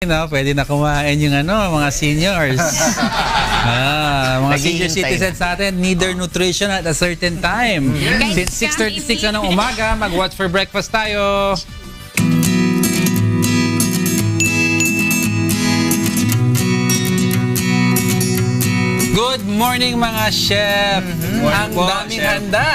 No, pwede na kumain yung mga seniors. Mga senior citizens natin need their nutrition at a certain time. Since 6:36 na ng umaga, mag-watch for breakfast tayo. Good morning mga chef. Ang daming handa.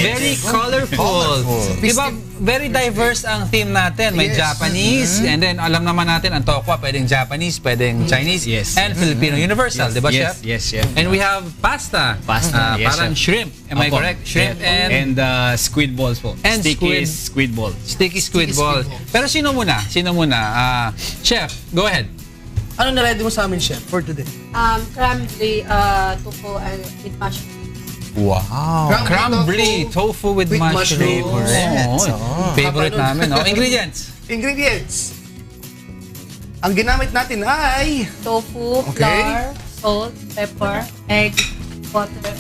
Very colorful. Diba, very diverse ang theme natin. May Japanese, and then alam naman natin ang tokwa, pwedeng Japanese, pwedeng Chinese, and Filipino universal, diba chef? Yes. And we have pasta. Parang shrimp. Am I correct? Shrimp and squid balls po. And sticky squid ball. Sticky squid ball. Pero sino muna? Chef, go ahead. Ano na-ready mo sa amin, chef, for today? Crumbly tofu and with mushroom. Wow! Crumbly tofu with mushroom. Favorite namin, no? Ingredients. Ang ginamit natin ay Tofu, flour, salt, pepper, egg, butter.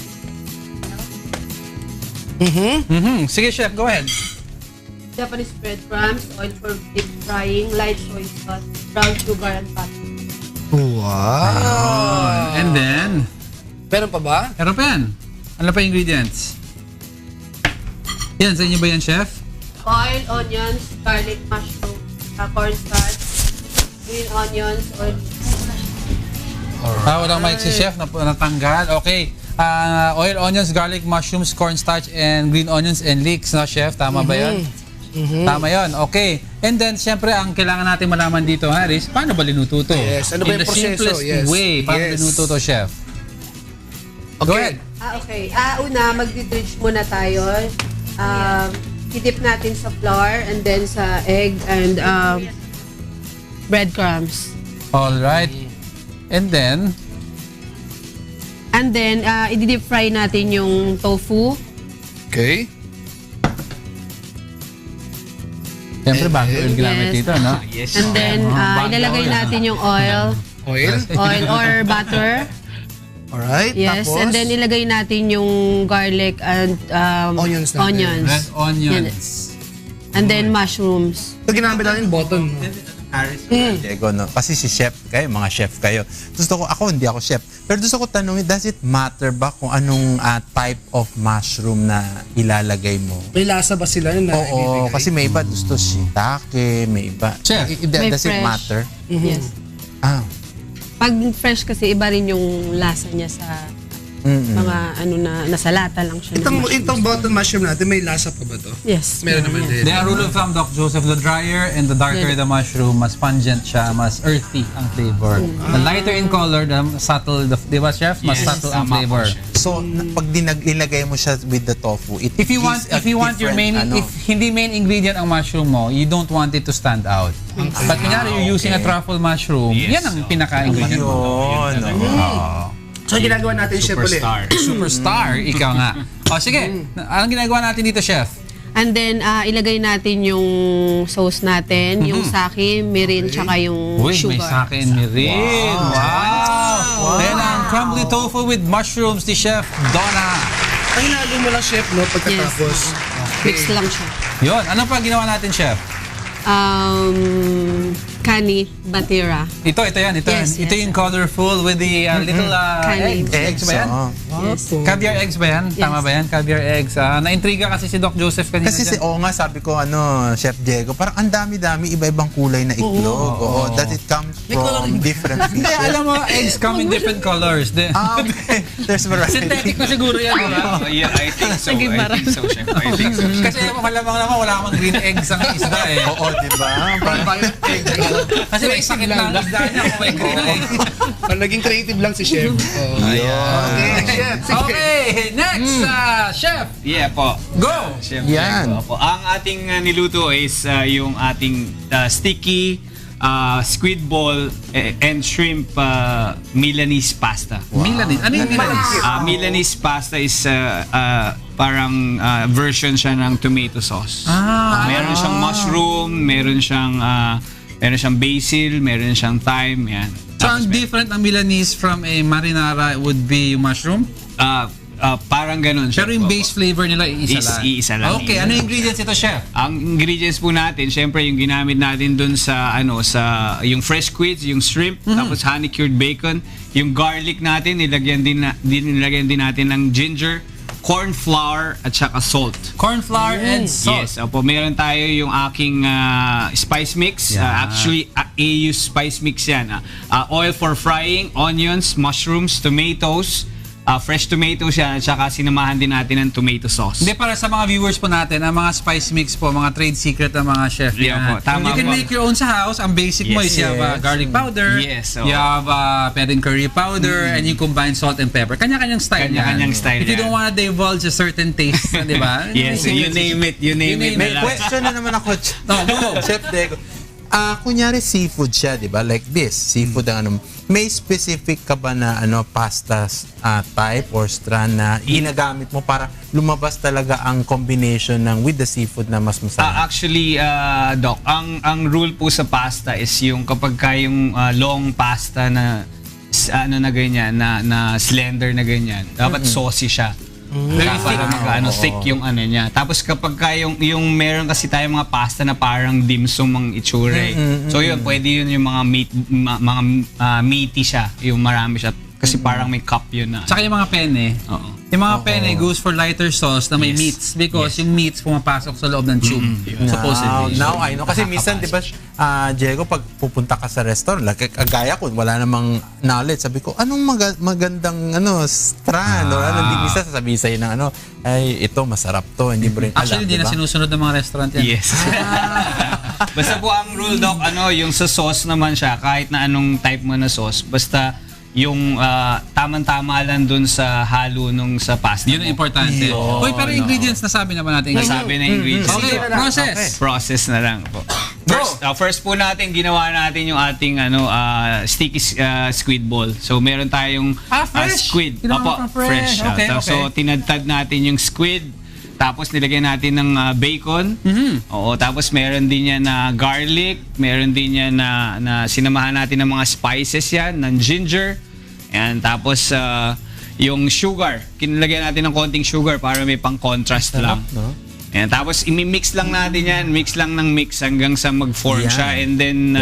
Sige, chef, go ahead. Japanese breadcrumbs, oil for deep frying, light soy sauce, brown sugar, and butter. wow! And then, Meron pa ba? meron pa yan. Ano pa yung ingredients? Yan, sa inyo ba yan, chef? Oil, onions, garlic, mushroom, cornstarch, green onions, oil. Walang mic si chef, natanggal. Okay. Oil, onions, garlic, mushrooms, cornstarch, and green onions and leeks, no, chef? Tama ba yun? Tama yun. Okay. And then, siyempre, ang kailangan natin malaman dito, Haris, paano ba linuto to? Yes. Ano ba yung proseso? In the simplest way, paano linuto to, chef? Go ahead. Okay. Una, magdi-dredge muna tayo. I-dip natin sa flour and then sa egg and breadcrumbs. Alright. And then, i-deep fry natin yung tofu. Okay. siyempre, bago oil ginamit dito, no? Yes. And then, ilalagay natin yung oil Oil. or butter. Alright. Yes. Tapos, And then, ilagay natin yung garlic and Onions natin. Red onions. And then, mushrooms. ito ginamit natin button. Diego, no? Kasi si chef kayo, mga chef kayo. Hindi ako chef. Pero gusto ko tanungin, does it matter ba kung anong type of mushroom na ilalagay mo? May lasa ba sila yun na Oo, ibibigay? kasi may iba gusto shiitake, may iba. Chef, Does it fresh. matter? Yes. Ah, Pag fresh kasi, iba rin yung lasa niya sa mga nasa lata lang siya. Itong button mushroom natin, may lasa pa ba to? Yes. Meron naman din. the rule of thumb, Doc Joseph, the drier and the darker the mushroom, mas pungent siya, mas earthy ang flavor. The lighter in color, the subtle, di ba, chef? Mas subtle ang flavor. so, pag ilagay mo siya with the tofu, it If you gives want a your main, different, if hindi main ingredient ang mushroom mo, you don't want it to stand out. But kunyari, you're using a truffle mushroom, yan ang pinaka-ingredient mo. Yun, So, ginagawa natin, chef, ulit. Superstar, ikaw nga. O sige, anong ginagawa natin dito, chef? And then, ilagay natin yung sauce natin, yung sake, mirin, tsaka yung Uy, sugar. may sake and mirin. Wow! Ayan ang crumbly tofu with mushrooms ni Chef Donna. Ang hinalo mo lang, chef, no? Pagkatapos. Mix lang siya. Yun, ano pa ginawa natin, Chef? Kani batira. Ito yan. Yes, Ito yung colorful with the little Kanin. eggs ba yan? Yes. Caviar eggs ba yan? Yes. Tama ba yan? Caviar eggs. Na-intriga kasi si Doc Joseph kanina Kasi dyan. nga, sabi ko, Chef Diego, parang ang dami-dami, iba-ibang kulay na itlog. Oo. That it comes from different Hindi, fishes. alam mo, eggs come in different colors. Okay. There's variety. Synthetic na siguro yan, di ba? Yeah, I think so. Chef. I think so. Kasi malamang naman, wala kamang green eggs ang isda eh. Oo, di ba? Kasi may sakit na ang isda niya kung may green egg. Naging creative lang si chef. Okay, chef. Okay, next, Chef, Yeah po. go! Chef Yan. Diego po. Ang ating niluto is yung ating sticky squid ball and shrimp Milanese pasta. Milanese. Ano yung Milanese? Milanese pasta is parang version siya ng tomato sauce. Meron siyang mushroom, meron siyang basil, meron siyang thyme, yan. So, ang different ang Milanese from a marinara would be yung mushroom? Parang ganun siya. Pero yung po. base flavor nila Iisa lang. Okay, ano yung ingredients ito, chef? Ang ingredients po natin, syempre yung ginamit natin dun sa yung fresh squids, yung shrimp, tapos honey cured bacon, yung garlic natin, nilagyan din natin ng ginger, corn flour at saka salt. Corn flour and salt. Yes, opo, meron tayo yung aking spice mix. Yeah. Actually, AU spice mix yan. Oil for frying, onions, mushrooms, tomatoes, fresh tomatoes yan, at saka sinamahan din natin ng tomato sauce. Hindi, para sa mga viewers po natin, ang mga spice mix po, mga trade secret ng mga chef. Yeah, yan. po, tama You can po. make your own sa house. Ang basic mo is you have garlic powder, Yes, you have pwedeng curry powder, and you combine salt and pepper. Kanya-kanyang style Kanya-kanyang yan. style If you yan. don't wanna divulge a certain taste, di ba? Yes, you name it. May na lang. question na naman ako. No, go. Chef Diego. Kunyari seafood siya, di ba? Like this, seafood ang ano. May specific ka ba na pasta type or strand na ginagamit mo para lumabas talaga ang combination ng with the seafood na mas masarap? Actually, Doc, ang rule po sa pasta is yung kapag yung long pasta na na ganyan, na slender na ganyan, dapat saucy siya. Very para thick yung niya. Tapos kapag yung meron kasi tayong mga pasta na parang dim sum ang itsura. So yun, pwede yun yung mga meaty siya, yung marami siya. Kasi parang may cup yun na. Tsaka yung mga penne. Oo. Yung mga penne goes for lighter sauce na may meats because yung meats pumapasok sa loob ng tube. Supposedly. Now I know. Kasi minsan, di ba, Diego, pag pupunta ka sa restaurant, like, kagaya ko, wala namang knowledge. Sabi ko, anong magandang strand? O hindi minsan sasabihin sa'yo ng ay, ito, masarap to. Hindi mo rin alam, Actually, hindi na sinusunod ng mga restaurant yan. Yes. Basta po ang rule, Doc, yung sa sauce naman siya, kahit na anong type mo na sauce, basta yung tamang-tama lang dun sa halo nung sa pasta. Yun ang importante. Uy, pero ingredients nasabi naman natin. Nasabi na ingredients. Okay, process. Process na lang po. First po natin, ginawa natin yung ating sticky squid ball. So meron tayong fresh? squid. Ginawa Opo, kang fresh. Okay, So tinadtad natin yung squid. Tapos nilagyan natin ng bacon. Oo, tapos meron din yan na garlic, meron din yan na sinamahan natin ng mga spices yan, ng ginger. And tapos yung sugar, kinilagyan natin ng konting sugar para may pang-contrast lang. no? And tapos imi-mix lang natin yan, mix lang ng mix hanggang sa mag-form siya. And then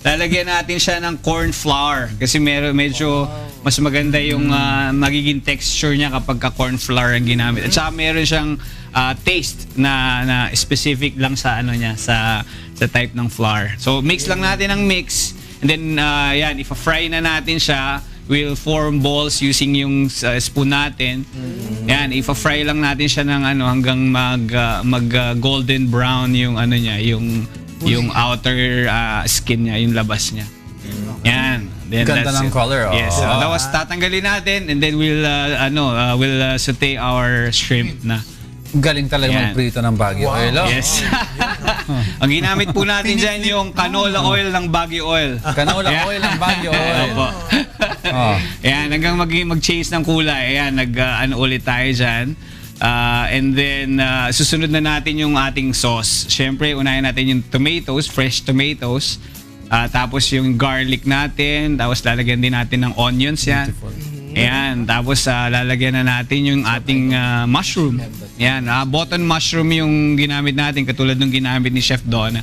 lalagyan natin siya ng corn flour kasi medyo mas maganda yung magiging texture niya kapag corn flour ang ginamit. At saka meron siyang taste na specific lang sa niya, sa type ng flour. So mix lang natin ang mix, and then yan, ifa-fry na natin siya. We'll form balls using yung spoon natin. Yan, ifa-fry lang natin siya ng hanggang mag golden brown yung niya, yung outer skin niya, yung labas niya. Yan. Then Ganda that's ng it. color. Yes. Tapos tatanggalin natin, and then we'll saute our shrimp na. Galing talaga Yan. magprito ng Baguio oil. Yes. Ang ginamit po natin dyan yung canola oil ng Baguio oil. Canola oil ng Baguio oil. Opo. Ayan, hanggang mag-change ng kulay. Ayan, ulit tayo dyan. And then, susunod na natin yung ating sauce. Siyempre, unahin natin yung tomatoes, fresh tomatoes. Tapos yung garlic natin. Tapos lalagyan din natin ng onions yan. Ayan, tapos lalagyan na natin yung ating mushroom. Ayan, button mushroom yung ginamit natin katulad ng ginamit ni Chef Donna.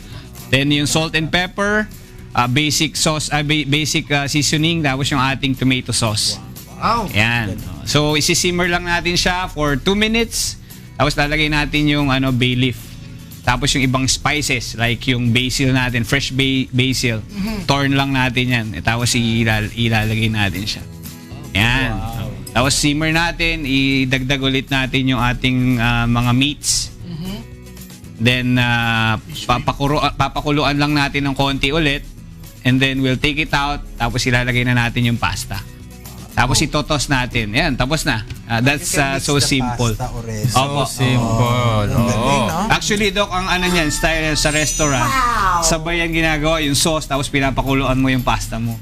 Then yung salt and pepper, basic sauce, basic seasoning, tapos yung ating tomato sauce. Wow. Ayan. So isi-simmer lang natin siya for 2 minutes. Tapos lalagay natin yung bay leaf. Tapos yung ibang spices like yung basil natin, fresh basil. Torn lang natin yan. Tapos ilalagay natin siya. Yan. Tapos simmer natin, idagdag ulit natin yung ating mga meats. Then papakuluan lang natin ng konti ulit. And then we'll take it out. Tapos ilalagay na natin yung pasta. Tapos itotos natin. Yan, tapos na. That's so simple. So Opo. simple. Actually, Doc, ang style sa restaurant, sabay yan ginagawa, yung sauce, tapos pinapakuluan mo yung pasta mo.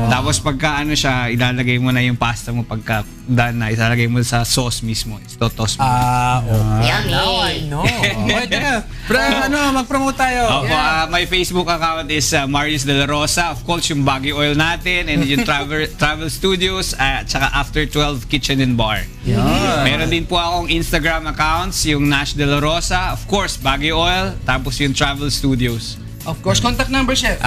Tapos pagka ano siya, ilalagay mo na yung pasta mo pagka done na, ilalagay mo sa sauce mismo. Itotos mo. Okay. Now I know. Wait, teka. Mag-promote tayo. Opo, my Facebook account is Marius De La Rosa. Of course, yung Baguio Oil natin and yung Travel Studios at saka After 12 Kitchen and Bar. Meron din po akong Instagram accounts, yung Nash De La Rosa, of course, Baguio Oil, tapos yung Travel Studios. Of course, contact number, Chef.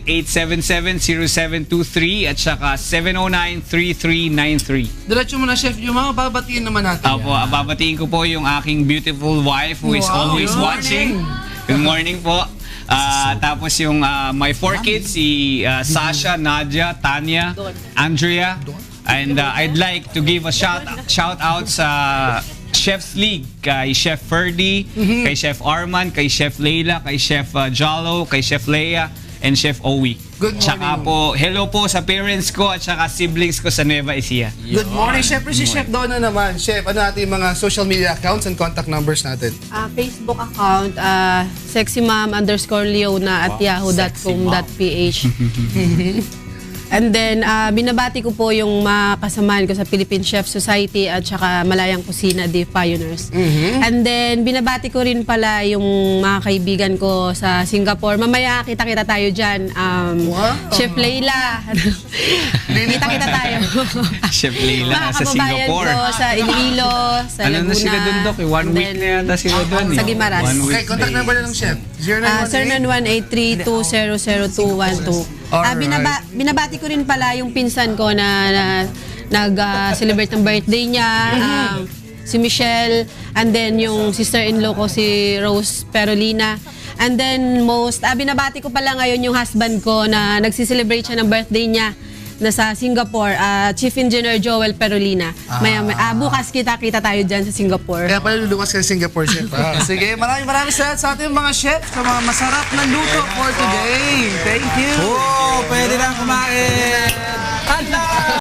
0918-877-0723 at saka 709-3393. Diretso mo na, Chef. Yung mga babatiin naman natin. Opo, babatiin ko po yung aking beautiful wife who is always good watching. Good morning po. Tapos yung my 4 kids, si Sasha, Nadia, Tanya, Andrea. And I'd like to give a shout out sa Chef's League, kay Chef Ferdy, kay Chef Arman, kay Chef Leila, kay Chef Jollo, kay Chef Leia, and Chef Owi. Good morning. Tsaka po, hello po sa parents ko at saka siblings ko sa Nueva Ecija. Good morning, Chef. Si Chef Donna naman. Chef, ano natin yung mga social media accounts and contact numbers natin? Facebook account, sexymom_leona@yahoo.com.ph. And then, binabati ko po yung mga kasamahan ko sa Philippine Chef Society at saka Malayang Kusina, The Pioneers. And then, binabati ko rin pala yung mga kaibigan ko sa Singapore. Mamaya, kita-kita tayo dyan. Chef Leila. Kita-kita tayo. Chef Leila Mga sa kababayan Singapore. ko sa Iloilo, sa Ano Laguna. na sila dun, Doc? 1 week And na yata sila dun. Sa Guimaras. Okay, contact number na lang, Chef. 0918. 0918-3200212. Alright. Binabati ko rin pala yung pinsan ko na nag-celebrate ng birthday niya, si Michelle, and then yung sister-in-law ko si Rose Perolina. And then binabati ko pala ngayon yung husband ko na nagsi-celebrate siya ng birthday niya nasa Singapore, Chief Engineer Joel Perolina. Bukas kita-kita tayo dyan sa Singapore. Kaya pala luluwas ka sa Singapore, Chef. Sige, maraming salamat sa ating mga chef sa mga masarap na luto for today. Thank you. Pwede na kumain!